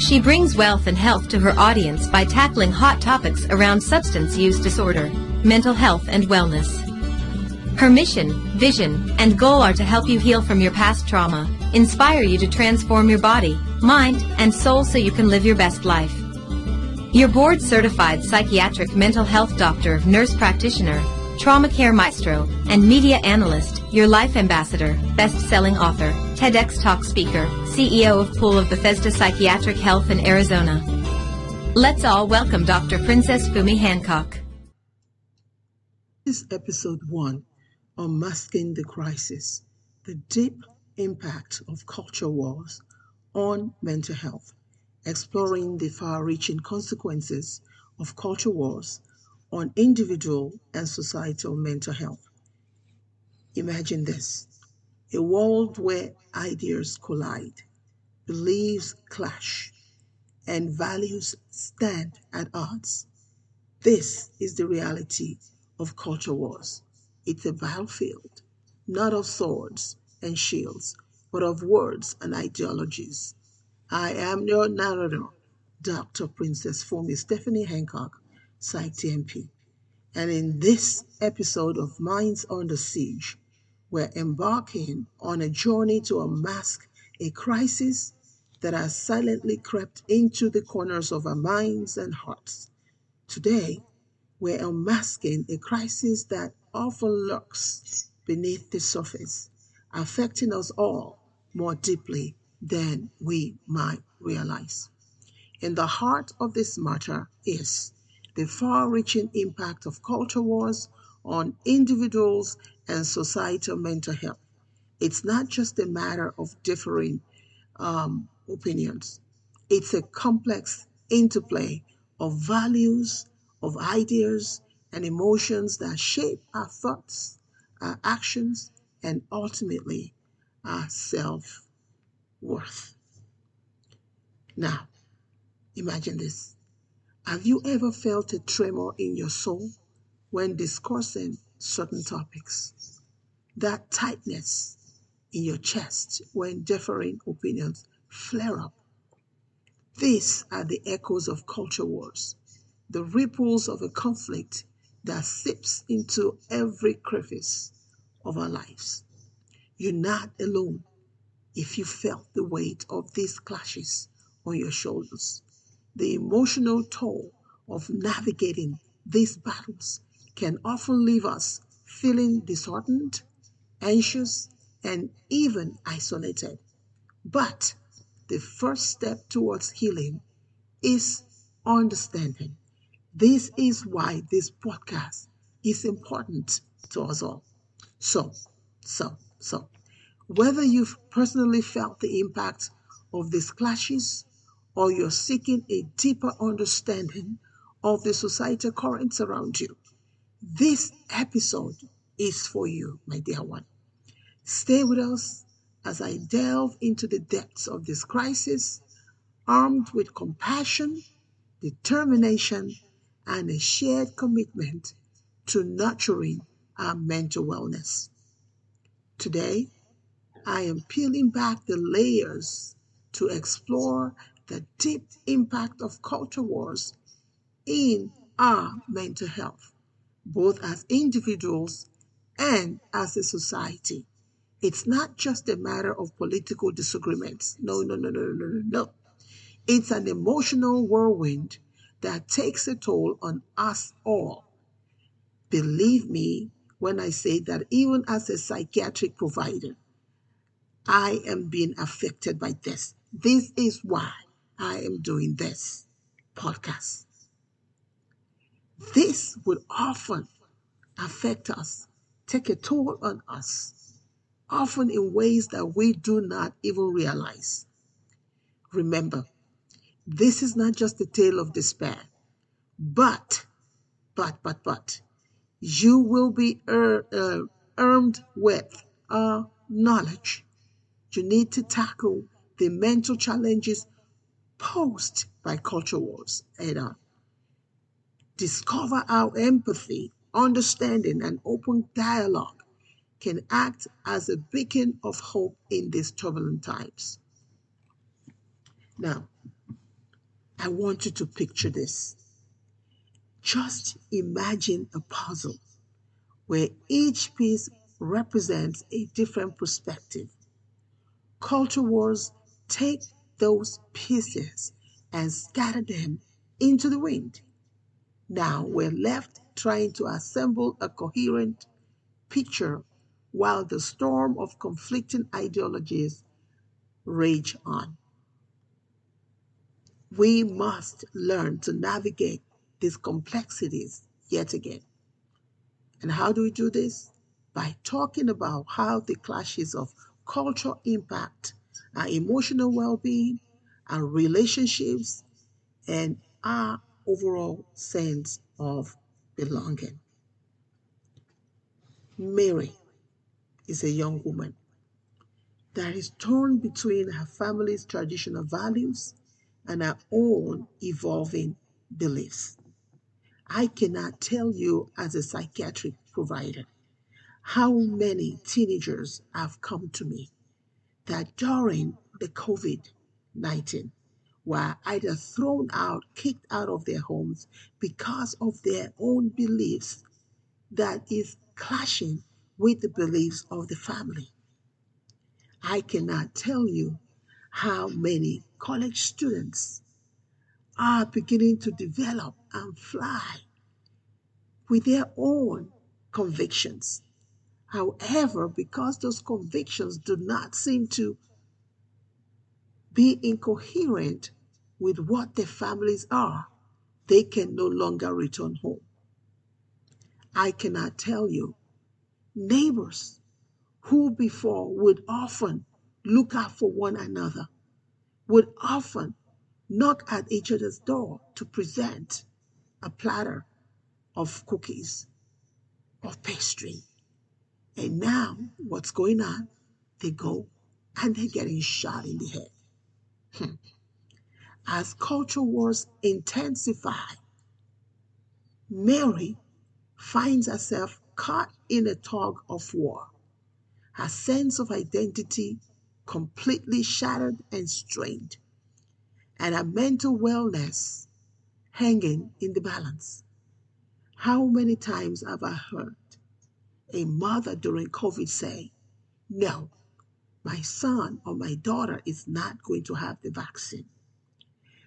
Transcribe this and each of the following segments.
She brings wealth and health to her audience by tackling hot topics around substance use disorder, mental health and wellness. Her mission, vision, and goal are to help you heal from your past trauma, inspire you to transform your body, mind, and soul so you can live your best life. Your board-certified psychiatric mental health doctor, nurse practitioner, trauma care maestro, and media analyst, your life ambassador, best-selling author, TEDx talk speaker, CEO of Pool of Bethesda Psychiatric Health in Arizona. Let's all welcome Dr. Princess Fumi Hancock. This is episode 1, Unmasking the Crisis, the deep impact of culture wars on mental health, exploring the far-reaching consequences of culture wars on individual and societal mental health. Imagine this, a world where ideas collide, beliefs clash, and values stand at odds. This is the reality of culture wars. It's a battlefield, not of swords and shields, but of words and ideologies. I am your narrator, Dr. Princess Fumi Stephanie Hancock, Psych TMP. And in this episode of Minds Under Siege, we're embarking on a journey to unmask a crisis that has silently crept into the corners of our minds and hearts. Today, we're unmasking a crisis that often lurks beneath the surface, affecting us all more deeply than we might realize. In the heart of this matter is the far-reaching impact of culture wars on individuals and societal mental health. It's not just a matter of differing opinions. It's a complex interplay of values, of ideas, and emotions that shape our thoughts, our actions, and ultimately our self-worth. Now, imagine this. Have you ever felt a tremor in your soul when discussing certain topics? That tightness in your chest when differing opinions flare up. These are the echoes of culture wars, the ripples of a conflict that seeps into every crevice of our lives. You're not alone if you felt the weight of these clashes on your shoulders. The emotional toll of navigating these battles can often leave us feeling disheartened, anxious, and even isolated. But the first step towards healing is understanding. This is why this podcast is important to us all. So, whether you've personally felt the impact of these clashes or you're seeking a deeper understanding of the societal currents around you, this episode is for you, my dear one. Stay with us as I delve into the depths of this crisis, armed with compassion, determination, and a shared commitment to nurturing our mental wellness. Today, I am peeling back the layers to explore the deep impact of culture wars in our mental health, both as individuals and as a society. It's not just a matter of political disagreements. No. It's an emotional whirlwind that takes a toll on us all. Believe me when I say that even as a psychiatric provider, I am being affected by this. This is why I am doing this podcast. This would often affect us, take a toll on us, often in ways that we do not even realize. Remember, this is not just a tale of despair, but, you will be armed with knowledge. You need to tackle the mental challenges posed by culture wars head on. Discover how empathy, understanding, and open dialogue can act as a beacon of hope in these turbulent times. Now, I want you to picture this. Just imagine a puzzle where each piece represents a different perspective. Culture wars take those pieces and scatter them into the wind. Now we're left trying to assemble a coherent picture while the storm of conflicting ideologies rage on. We must learn to navigate these complexities yet again. And how do we do this? By talking about how the clashes of culture impact our emotional well being, our relationships, and our overall sense of belonging. Mary is a young woman that is torn between her family's traditional values and her own evolving beliefs. I cannot tell you, as a psychiatric provider, how many teenagers have come to me that during the COVID 19 were either thrown out, kicked out of their homes because of their own beliefs that is clashing with the beliefs of the family. I cannot tell you how many college students are beginning to develop and fly with their own convictions. However, because those convictions do not seem to be incoherent with what their families are, they can no longer return home. I cannot tell you neighbors who before would often look out for one another, would often knock at each other's door to present a platter of cookies, of pastry. And now what's going on? They go and they're getting shot in the head. As culture wars intensify, Mary finds herself caught in a tug of war. Her sense of identity completely shattered and strained, and her mental wellness hanging in the balance. How many times have I heard a mother during COVID say, "No, my son or my daughter is not going to have the vaccine."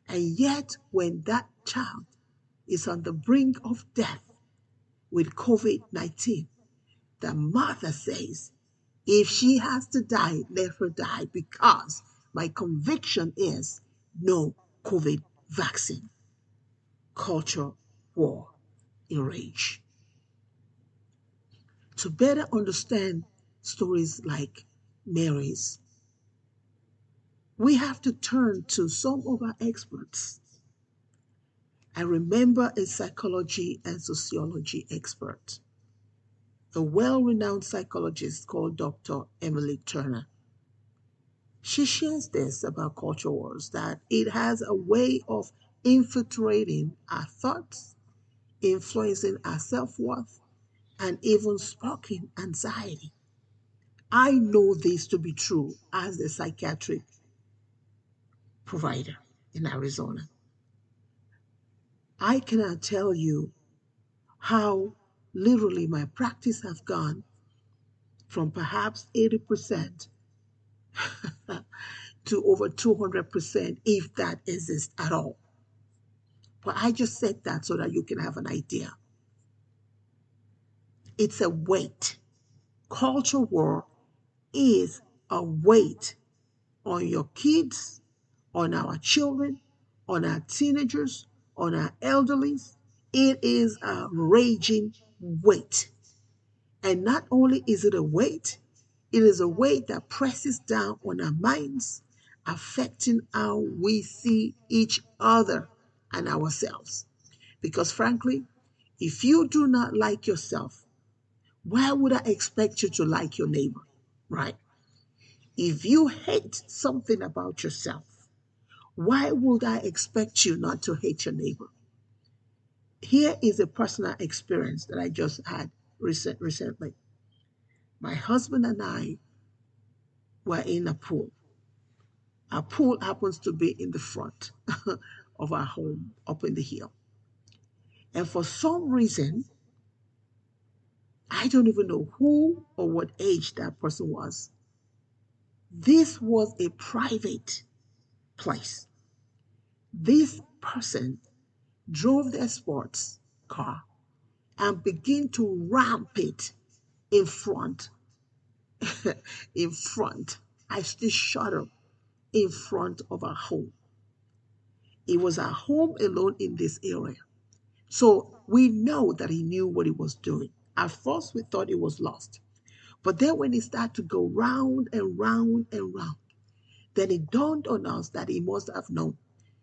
And yet, when that child is on the brink of death with COVID 19, the mother says, "If she has to die, let her die, because my conviction is no COVID vaccine." Culture war in rage. To better understand stories like Mary's, we have to turn to some of our experts. I remember a psychology and sociology expert, a well renowned psychologist called Dr. Emily Turner. She shares this about culture wars, that it has a way of infiltrating our thoughts, influencing our self worth, and even sparking anxiety. I know this to be true as a psychiatric provider in Arizona. I cannot tell you how literally my practice has gone from perhaps 80% to over 200%, if that exists at all. But I just said that so that you can have an idea. It's a weight. Culture war is a weight on your kids, on our children, on our teenagers, on our elderlies. It is a raging weight. And not only is it a weight, it is a weight that presses down on our minds, affecting how we see each other and ourselves. Because frankly, if you do not like yourself, why would I expect you to like your neighbor, right? If you hate something about yourself, why would I expect you not to hate your neighbor? Here is a personal experience that I just had recently. My husband and I were in a pool. Our pool happens to be in the front of our home up in the hill. And for some reason, I don't even know who or what age that person was. This was a private place. This person drove their sports car and began to ramp it in front, in front. I still shudder, in front of our home. It was our home alone in this area. So we know that he knew what he was doing. At first, we thought it was lost. But then when it started to go round and round and round, then it dawned on us that he must have known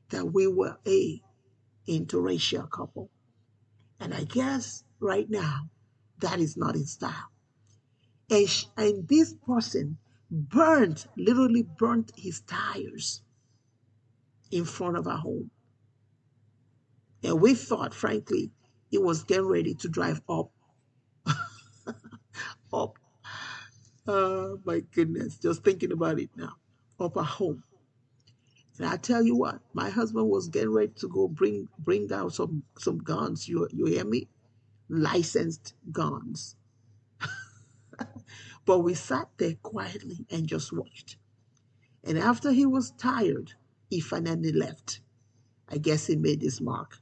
that we were a interracial couple. And I guess right now, that is not his style. And this person literally burnt his tires in front of our home. And we thought, frankly, it was getting ready to drive up. Oh my goodness, just thinking about it now, up our home. And I tell you what, my husband was getting ready to go bring out some guns. You hear me? Licensed guns. But we sat there quietly and just watched. And after he was tired, he finally left. I guess he made his mark.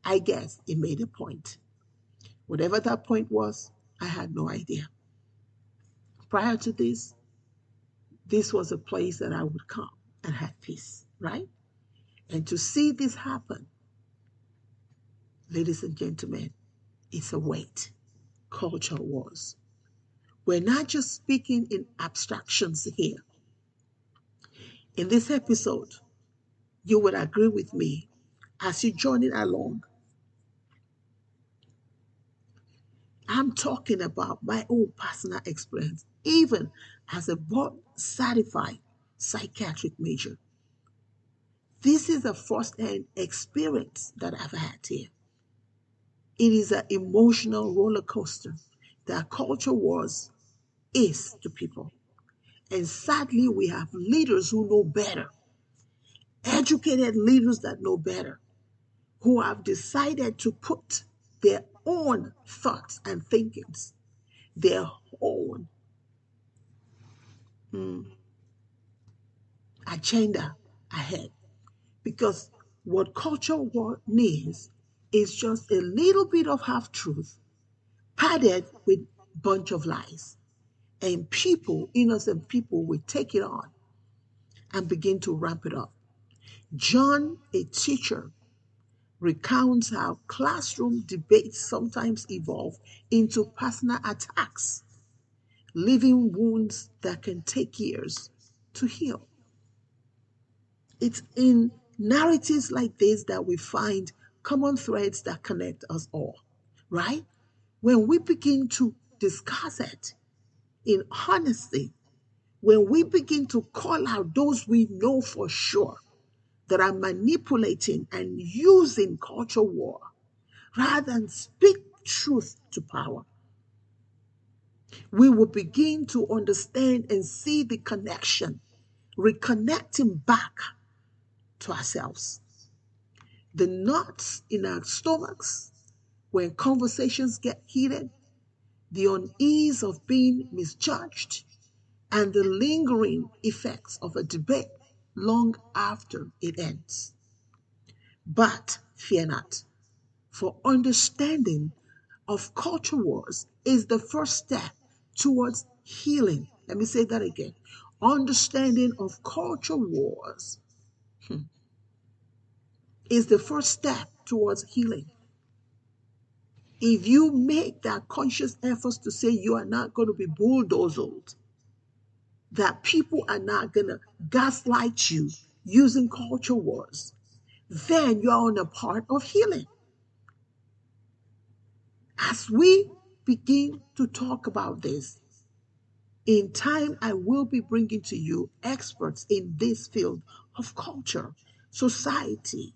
I guess he made a point. Whatever that point was, I had no idea. Prior to this was a place that I would come and have peace, right? And to see this happen, ladies and gentlemen, it's a weight. Culture wars. We're not just speaking in abstractions here. In this episode, you would agree with me as you join it along. I'm talking about my own personal experience, even as a board certified psychiatric major. This is a first-hand experience that I've had here. It is an emotional roller coaster that culture wars is to people. And sadly, we have leaders who know better, educated leaders that know better, who have decided to put their own thoughts and thinkings, their own agenda ahead. Because what culture war needs is just a little bit of half truth padded with bunch of lies. And people, innocent people, will take it on and begin to ramp it up. John, a teacher, recounts how classroom debates sometimes evolve into personal attacks, leaving wounds that can take years to heal. It's in narratives like this that we find common threads that connect us all, right? When we begin to discuss it in honesty, when we begin to call out those we know for sure that are manipulating and using culture war rather than speak truth to power, we will begin to understand and see the connection, reconnecting back to ourselves. The knots in our stomachs when conversations get heated, the unease of being misjudged, and the lingering effects of a debate long after it ends. But fear not, for understanding of culture wars is the first step towards healing. Let me say that again. Understanding of culture wars is the first step towards healing. If you make that conscious effort to say you are not going to be bulldozed, that people are not going to gaslight you using culture wars, then you're on a part of healing. As we begin to talk about this, in time, I will be bringing to you experts in this field of culture, society,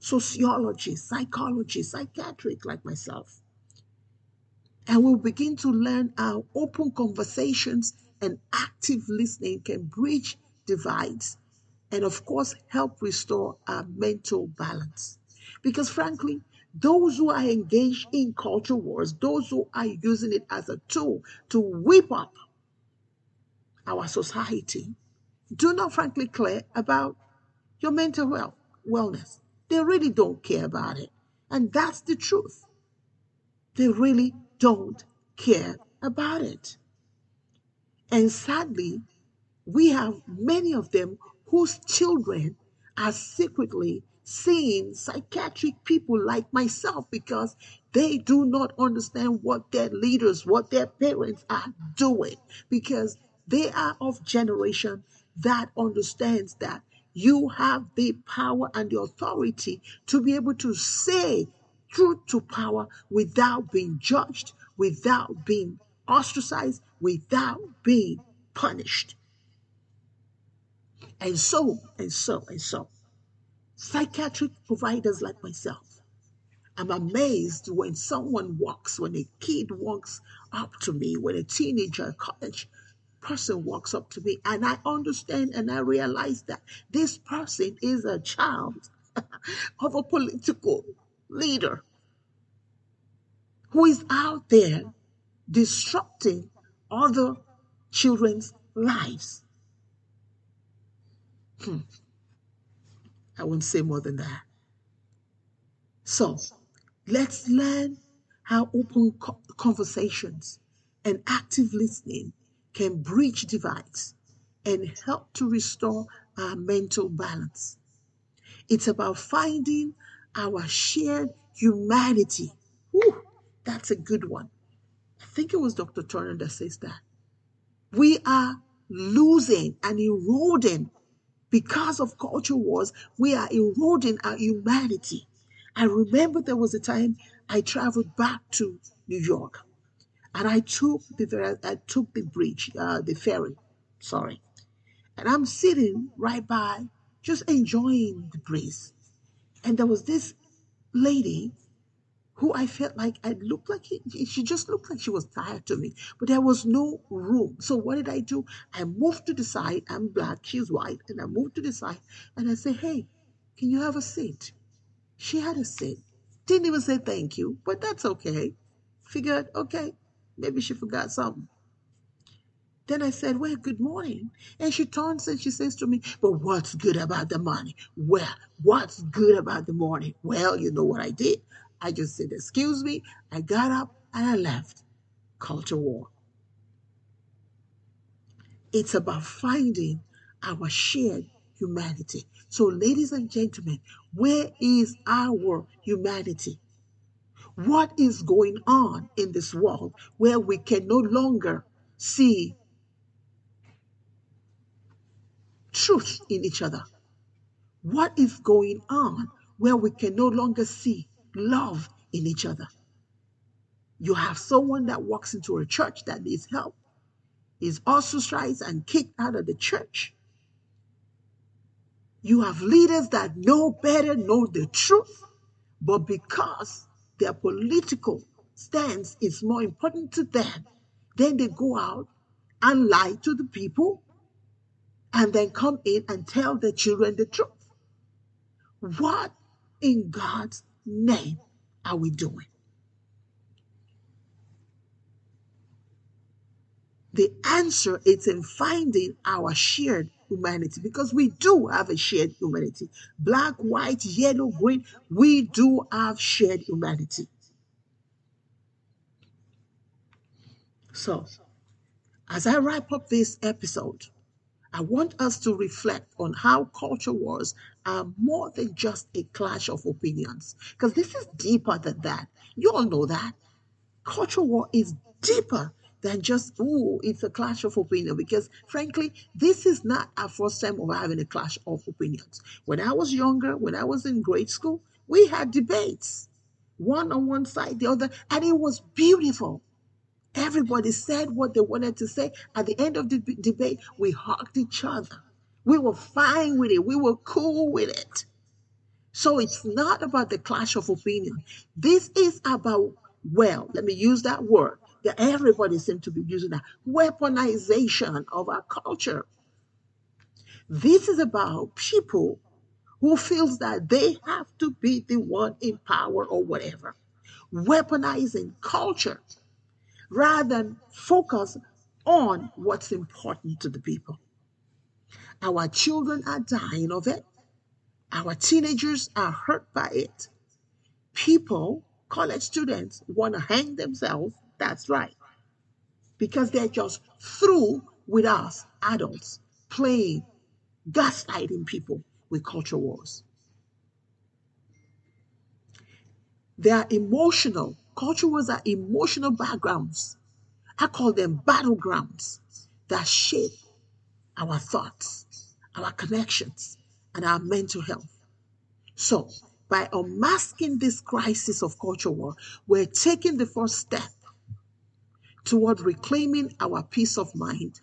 sociology, psychology, psychiatric, like myself. And we'll begin to learn how open conversations and active listening can bridge divides and of course help restore our mental balance. Because frankly, those who are engaged in culture wars, those who are using it as a tool to whip up our society, do not frankly care about your mental health, wellness. They really don't care about it. And that's the truth. They really don't care about it. And sadly, we have many of them whose children are secretly seeing psychiatric people like myself because they do not understand what their leaders, what their parents are doing, because they are of generation that understands that you have the power and the authority to be able to say truth to power without being judged, without being ostracized, without being punished. And so, psychiatric providers like myself, I'm amazed when when a kid walks up to me, when a teenager, a college person walks up to me, and I understand and I realize that this person is a child of a political leader who is out there disrupting other children's lives. Hmm, I won't say more than that. So, let's learn how open conversations and active listening can bridge divides and help to restore our mental balance. It's about finding our shared humanity. Whew, that's a good one. I think it was Dr. Turner that says that. We are losing and eroding because of culture wars. We are eroding our humanity. I remember there was a time I traveled back to New York, and I took the bridge, the ferry, sorry, and I'm sitting right by, just enjoying the breeze. And there was this lady who I felt like I looked like she just looked like she was tired to me, but there was no room. So what did I do? I moved to the side. I'm black, she's white, and I moved to the side and I said, "Hey, can you have a seat?" She had a seat. Didn't even say thank you, but that's okay. Figured, okay, maybe she forgot something. Then I said, "Well, good morning." And she turns and she says to me, "But what's good about the morning?" Well, what's good about the morning? Well, you know what I did? I just said, "Excuse me." I got up and I left. Culture war. It's about finding our shared humanity. So, ladies and gentlemen, where is our humanity? What is going on in this world where we can no longer see truth in each other? What is going on where we can no longer see love in each other? You have someone that walks into a church that needs help, is ostracized and kicked out of the church. You have leaders that know better, know the truth, but because their political stance is more important to them, then they go out and lie to the people and then come in and tell their children the truth. What in God's name are we doing? The answer is in finding our shared humanity, because we do have a shared humanity. Black, white, yellow, green, we do have shared humanity. So, as I wrap up this episode, I want us to reflect on how culture wars are more than just a clash of opinions, because this is deeper than that. You all know that. Culture war is deeper than just, oh, it's a clash of opinion. Because frankly, this is not our first time of having a clash of opinions. When I was younger, when I was in grade school, we had debates, one on one side, the other, and it was beautiful. Everybody said what they wanted to say. At the end of the debate, we hugged each other. We were fine with it. We were cool with it. So it's not about the clash of opinion. This is about, well, let me use that word that everybody seems to be using, that weaponization of our culture. This is about people who feels that they have to be the one in power or whatever, weaponizing culture rather than focus on what's important to the people. Our children are dying of it. Our teenagers are hurt by it. People, college students, want to hang themselves. That's right. Because they're just through with us adults playing, gaslighting people with culture wars. They are emotional. Culture wars are emotional backgrounds. I call them battlegrounds that shape our thoughts, our connections, and our mental health. So, by unmasking this crisis of culture war, we're taking the first step toward reclaiming our peace of mind,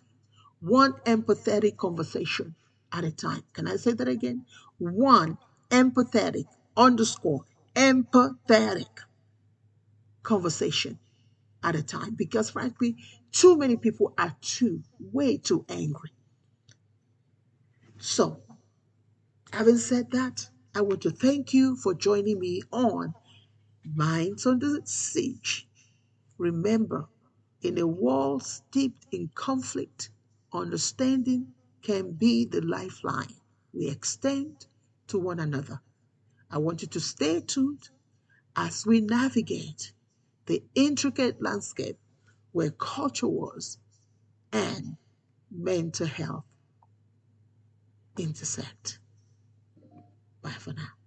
one empathetic conversation at a time. Can I say that again? One empathetic underscore empathetic conversation at a time. Because frankly, too many people are way too angry. So, having said that, I want to thank you for joining me on Minds Under Siege. Remember, in a world steeped in conflict, understanding can be the lifeline we extend to one another. I want you to stay tuned as we navigate the intricate landscape where culture wars and mental health intersect. Bye for now.